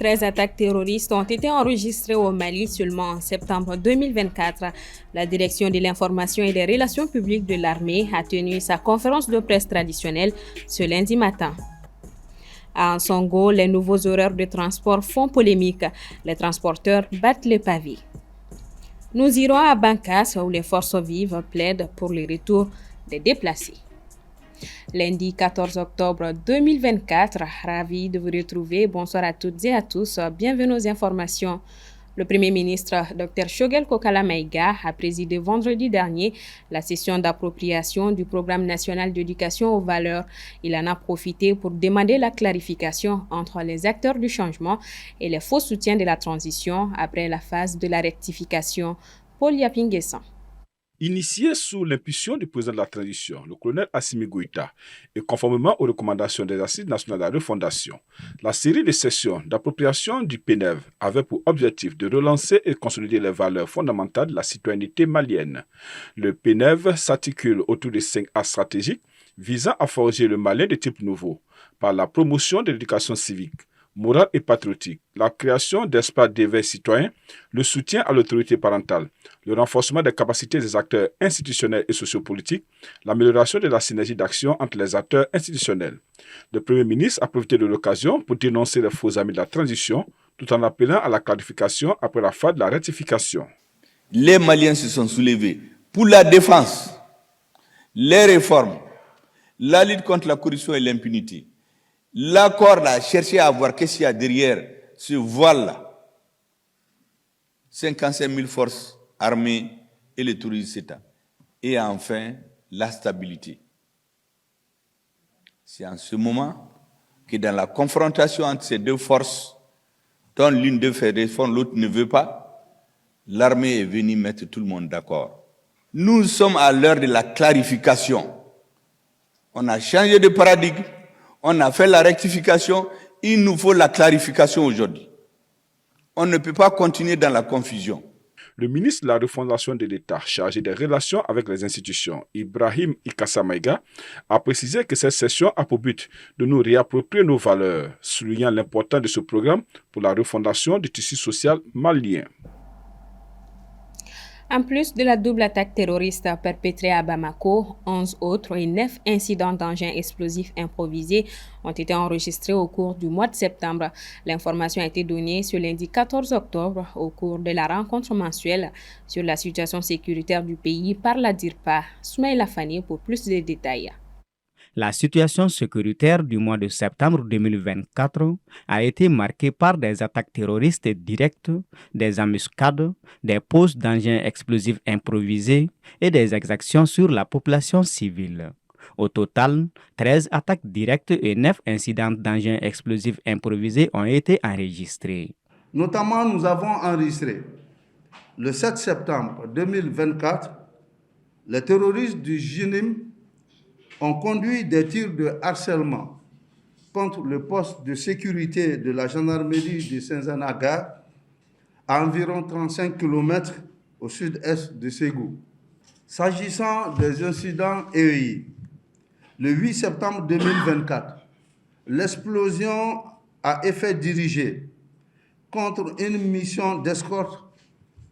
13 attaques terroristes ont été enregistrées au Mali seulement en septembre 2024. La direction de l'information et des relations publiques de l'armée a tenu sa conférence de presse traditionnelle ce lundi matin. À Ansongo, les nouveaux horaires de transport font polémique. Les transporteurs battent les pavés. Nous irons à Bankas où les forces vives plaident pour le retour des déplacés. Lundi 14 octobre 2024, ravi de vous retrouver. Bonsoir à toutes et à tous. Bienvenue aux informations. Le Premier ministre Dr Shogel Kokala Maïga a présidé vendredi dernier la session d'appropriation du Programme national d'éducation aux valeurs. Il en a profité pour demander la clarification entre les acteurs du changement et les faux soutiens de la transition après la phase de la rectification. Paul Yapinguessan. Initié sous l'impulsion du président de la transition, le colonel Assimi Goïta, et conformément aux recommandations des Assises nationales de la refondation, la série de sessions d'appropriation du PNEV avait pour objectif de relancer et consolider les valeurs fondamentales de la citoyenneté malienne. Le PNEV s'articule autour de 5 axes stratégiques visant à forger le Malien de type nouveau par la promotion de l'éducation civique, morale et patriotique, la création d'espaces d'éveil citoyen, le soutien à l'autorité parentale, le renforcement des capacités des acteurs institutionnels et sociopolitiques, l'amélioration de la synergie d'action entre les acteurs institutionnels. Le Premier ministre a profité de l'occasion pour dénoncer les faux amis de la transition, tout en appelant à la clarification après la phase de la rectification. Les Maliens se sont soulevés pour la défense, les réformes, la lutte contre la corruption et l'impunité. L'accord a cherché à voir qu'est-ce qu'il y a derrière ce voile-là. 55 000 forces armées et le tourisme CETA. Et enfin, la stabilité. C'est en ce moment que dans la confrontation entre ces deux forces, dont l'une d'eux fait réforme, l'autre ne veut pas, l'armée est venue mettre tout le monde d'accord. Nous sommes à l'heure de la clarification. On a changé de paradigme. On a fait la rectification, il nous faut la clarification aujourd'hui. On ne peut pas continuer dans la confusion. Le ministre de la refondation de l'État chargé des relations avec les institutions, Ibrahim Ikassa Maïga, a précisé que cette session a pour but de nous réapproprier nos valeurs, soulignant l'importance de ce programme pour la refondation du tissu social malien. En plus de la double attaque terroriste perpétrée à Bamako, 11 autres et 9 incidents d'engins explosifs improvisés ont été enregistrés au cours du mois de septembre. L'information a été donnée ce lundi 14 octobre au cours de la rencontre mensuelle sur la situation sécuritaire du pays par la DIRPA. Soumaïla Fani pour plus de détails. La situation sécuritaire du mois de septembre 2024 a été marquée par des attaques terroristes directes, des embuscades, des poses d'engins explosifs improvisés et des exactions sur la population civile. Au total, 13 attaques directes et 9 incidents d'engins explosifs improvisés ont été enregistrés. Notamment, nous avons enregistré le 7 septembre 2024, les terroristes du JINIM ont conduit des tirs de harcèlement contre le poste de sécurité de la gendarmerie de Saint-Zanaga à environ 35 km au sud-est de Ségou. S'agissant des incidents EI, le 8 septembre 2024, l'explosion à effet dirigé contre une mission d'escorte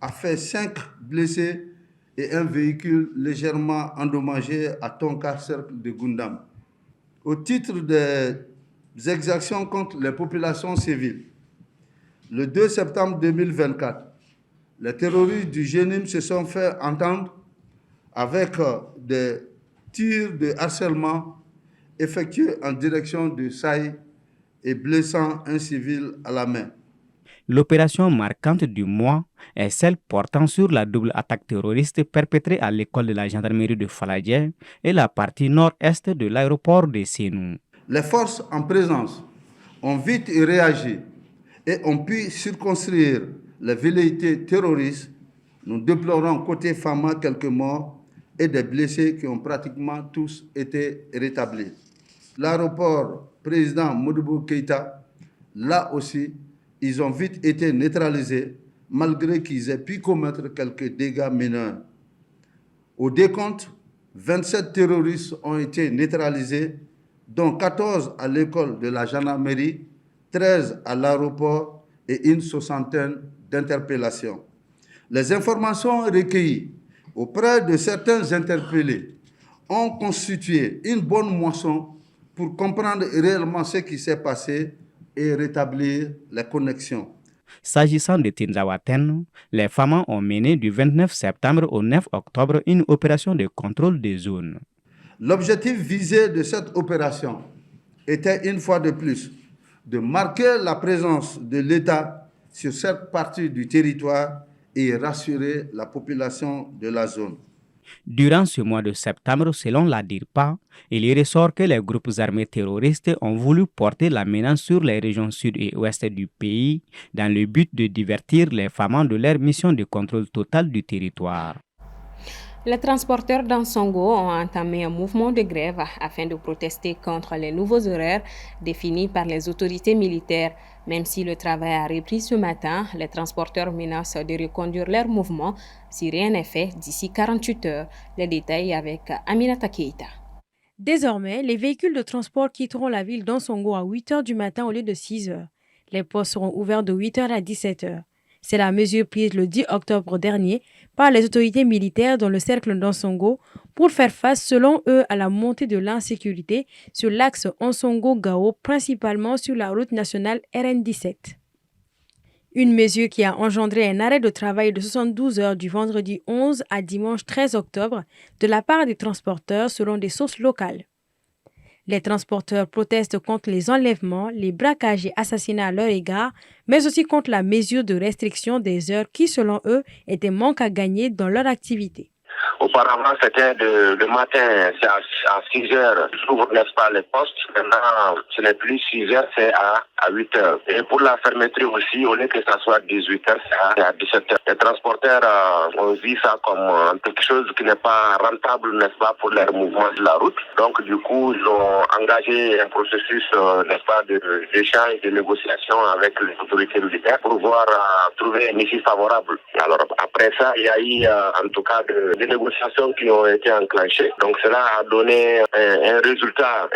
a fait 5 blessés et un véhicule légèrement endommagé à Tonka, cercle de Gundam. Au titre des exactions contre les populations civiles, le 2 septembre 2024, les terroristes du GENIM se sont fait entendre avec des tirs de harcèlement effectués en direction de Saï et blessant un civil à la main. L'opération marquante du mois est celle portant sur la double attaque terroriste perpétrée à l'école de la gendarmerie de Faladje et la partie nord-est de l'aéroport de Sénou. Les forces en présence ont vite réagi et ont pu circonscrire les velléités terroristes. Nous déplorons côté Fama quelques morts et des blessés qui ont pratiquement tous été rétablis. L'aéroport président Modibo Keïta, là aussi, ils ont vite été neutralisés malgré qu'ils aient pu commettre quelques dégâts mineurs. Au décompte, 27 terroristes ont été neutralisés, dont 14 à l'école de la gendarmerie, 13 à l'aéroport et une soixantaine d'interpellations. Les informations recueillies auprès de certains interpellés ont constitué une bonne moisson pour comprendre réellement ce qui s'est passé et rétablir les connexions. S'agissant de Tinzawaten, les FAMA ont mené du 29 septembre au 9 octobre une opération de contrôle des zones. L'objectif visé de cette opération était une fois de plus de marquer la présence de l'État sur cette partie du territoire et rassurer la population de la zone. Durant ce mois de septembre, selon la DIRPA, il y ressort que les groupes armés terroristes ont voulu porter la menace sur les régions sud et ouest du pays dans le but de divertir les femmes de leur mission de contrôle total du territoire. Les transporteurs d'Ansongo ont entamé un mouvement de grève afin de protester contre les nouveaux horaires définis par les autorités militaires. Même si le travail a repris ce matin, les transporteurs menacent de reconduire leur mouvement si rien n'est fait d'ici 48 heures. Les détails avec Aminata Keita. Désormais, les véhicules de transport quitteront la ville d'Ansongo à 8 heures du matin au lieu de 6 heures. Les postes seront ouverts de 8 heures à 17 heures. C'est la mesure prise le 10 octobre dernier par les autorités militaires dans le cercle d'Ansongo pour faire face, selon eux, à la montée de l'insécurité sur l'axe Ansongo-Gao, principalement sur la route nationale RN17. Une mesure qui a engendré un arrêt de travail de 72 heures du vendredi 11 à dimanche 13 octobre de la part des transporteurs selon des sources locales. Les transporteurs protestent contre les enlèvements, les braquages et assassinats à leur égard, mais aussi contre la mesure de restriction des heures qui, selon eux, était manque à gagner dans leur activité. Auparavant, c'était le matin, c'est à 6 heures, j'ouvre, n'est-ce pas, les postes. Maintenant, ce n'est plus 6 heures, c'est à 8 heures. Et pour la fermeture aussi, au lieu que ça soit 18 heures, c'est à 17 heures. Les transporteurs ont vu ça comme quelque chose qui n'est pas rentable, n'est-ce pas, pour leur mouvement de la route. Donc, du coup, ils ont engagé un processus, n'est-ce pas, d'échange, de négociation avec les autorités militaires pour pouvoir trouver une issue favorable. Alors, après ça, il y a eu, en tout cas, des négociations qui ont été enclenchées. Donc, cela a donné un résultat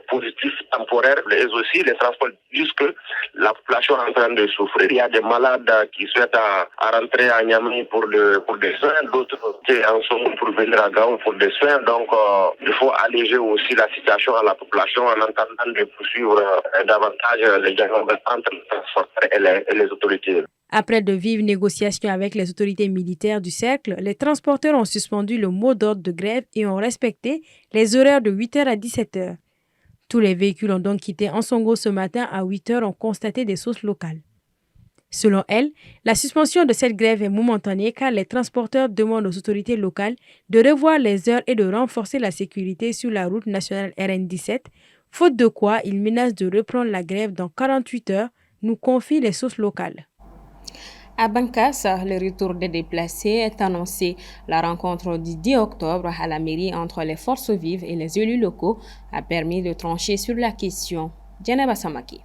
positif, temporaire, et aussi les transports disent que la population est en train de souffrir. Il y a des malades qui souhaitent à rentrer à Niamey pour des soins, d'autres en sont pour venir à Gao pour des soins. Donc, il faut alléger aussi la situation à la population en entendant de poursuivre davantage les dialogues entre les transporteurs et les autorités. Après de vives négociations avec les autorités militaires du cercle, les transporteurs ont suspendu le mot d'ordre de grève et ont respecté les horaires de 8 heures à 17 heures. Tous les véhicules ont donc quitté Ansongo ce matin à 8 heures, ont constaté des sources locales. Selon elles, la suspension de cette grève est momentanée car les transporteurs demandent aux autorités locales de revoir les heures et de renforcer la sécurité sur la route nationale RN17, faute de quoi ils menacent de reprendre la grève dans 48 heures, nous confient les sources locales. À Bankas, le retour des déplacés est annoncé. La rencontre du 10 octobre à la mairie entre les forces vives et les élus locaux a permis de trancher sur la question. Djeneba Samaki.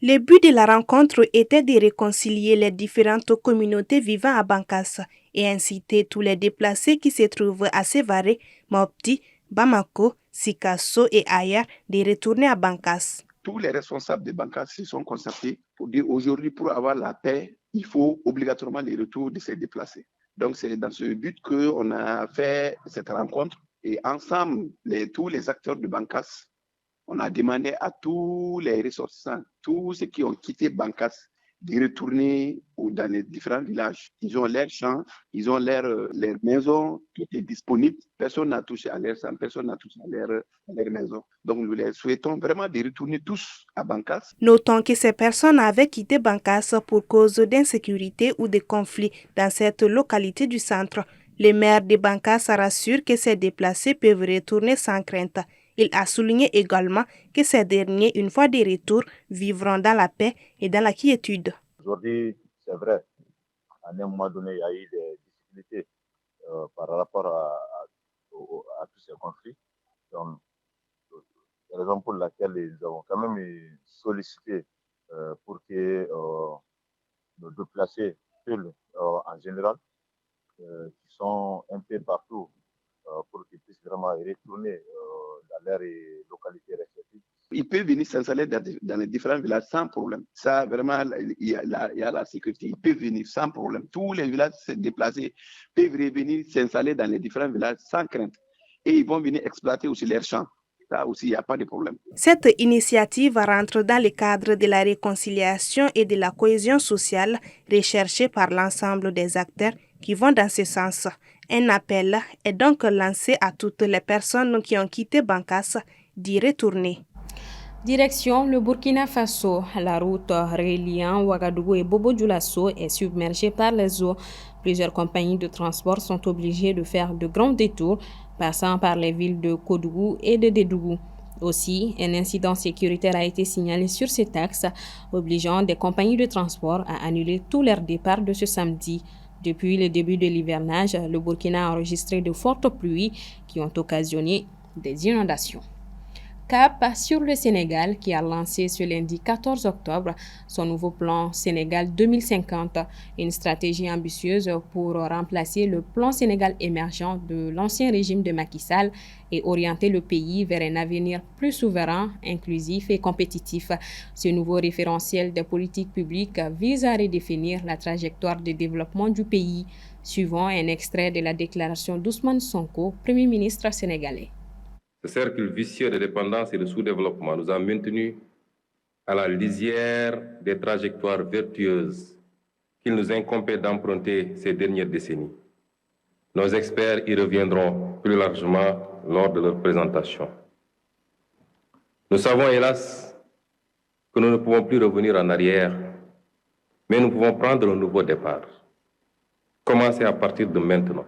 Le but de la rencontre était de réconcilier les différentes communautés vivant à Bankas et inciter tous les déplacés qui se trouvent à Sévaré, Mopti, Bamako, Sikasso et ailleurs de retourner à Bankas. Tous les responsables de Bankas se sont concertés pour dire aujourd'hui, pour avoir la paix, il faut obligatoirement le retour de ces déplacés. Donc c'est dans ce but qu'on a fait cette rencontre et ensemble, tous les acteurs de Bankas, on a demandé à tous les ressortissants, tous ceux qui ont quitté Bankas, de retourner dans les différents villages. Ils ont leurs champs, ils ont leurs maisons, tout est disponible. Personne n'a touché à leurs champs, personne n'a touché à leurs maisons. Donc nous les souhaitons vraiment de retourner tous à Bankas. Notons que ces personnes avaient quitté Bankas pour cause d'insécurité ou de conflits dans cette localité du centre. Le maire de Bankas rassure que ces déplacés peuvent retourner sans crainte. Il a souligné également que ces derniers, une fois de retour, vivront dans la paix et dans la quiétude. Aujourd'hui, c'est vrai, à un moment donné, il y a eu des difficultés par rapport à tous ces conflits. Donc, c'est la raison pour laquelle nous avons quand même sollicité pour que nos déplacés, en général, qui sont un peu partout, pour qu'ils puissent vraiment retourner dans leur localité respective. Il peut venir s'installer dans les différents villages sans problème. Ça, vraiment, il y a la sécurité. Il peut venir sans problème. Tous les villages se déplacer peuvent revenir s'installer dans les différents villages sans crainte. Et ils vont venir exploiter aussi leurs champs. Ça aussi, il n'y a pas de problème. Cette initiative rentre dans le cadre de la réconciliation et de la cohésion sociale recherchée par l'ensemble des acteurs qui vont dans ce sens. Un appel est donc lancé à toutes les personnes qui ont quitté Bankass d'y retourner. Direction le Burkina Faso, la route reliant Ouagadougou et Bobo-Dioulasso est submergée par les eaux. Plusieurs compagnies de transport sont obligées de faire de grands détours, passant par les villes de Kodougou et de Dédougou. Aussi, un incident sécuritaire a été signalé sur cet axe, obligeant des compagnies de transport à annuler tous leurs départs de ce samedi. Depuis le début de l'hivernage, le Burkina a enregistré de fortes pluies qui ont occasionné des inondations. Cap sur le Sénégal qui a lancé ce lundi 14 octobre son nouveau plan Sénégal 2050, une stratégie ambitieuse pour remplacer le plan Sénégal émergent de l'ancien régime de Macky Sall et orienter le pays vers un avenir plus souverain, inclusif et compétitif. Ce nouveau référentiel des politiques publiques vise à redéfinir la trajectoire de développement du pays, suivant un extrait de la déclaration d'Ousmane Sonko, Premier ministre sénégalais. Ce cercle vicieux de dépendance et de sous-développement nous a maintenus à la lisière des trajectoires vertueuses qu'il nous incombait d'emprunter ces dernières décennies. Nos experts y reviendront plus largement lors de leur présentation. Nous savons hélas que nous ne pouvons plus revenir en arrière, mais nous pouvons prendre un nouveau départ. Commencer à partir de maintenant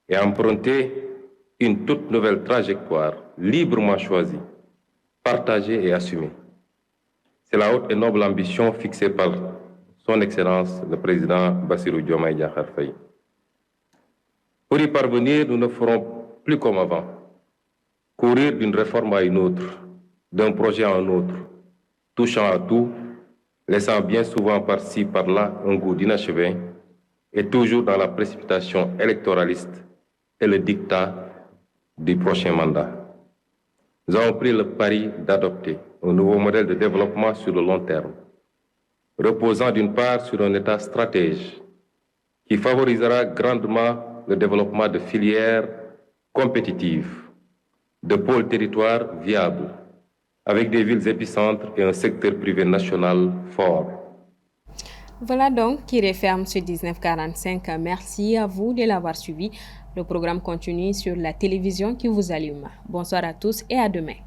et emprunter une toute nouvelle trajectoire librement choisie, partagée et assumée. C'est la haute et noble ambition fixée par son Excellence le Président Bassirou Diomaye Diakhar Faye. Pour y parvenir, nous ne ferons plus comme avant, courir d'une réforme à une autre, d'un projet à un autre, touchant à tout, laissant bien souvent par-ci, par-là un goût d'inachevé, et toujours dans la précipitation électoraliste et le diktat du prochain mandat. Nous avons pris le pari d'adopter un nouveau modèle de développement sur le long terme, reposant d'une part sur un État stratège qui favorisera grandement le développement de filières compétitives, de pôles territoires viables, avec des villes épicentres et un secteur privé national fort. Voilà donc qui referme ce 1945. Merci à vous de l'avoir suivi. Le programme continue sur la télévision qui vous allume. Bonsoir à tous et à demain.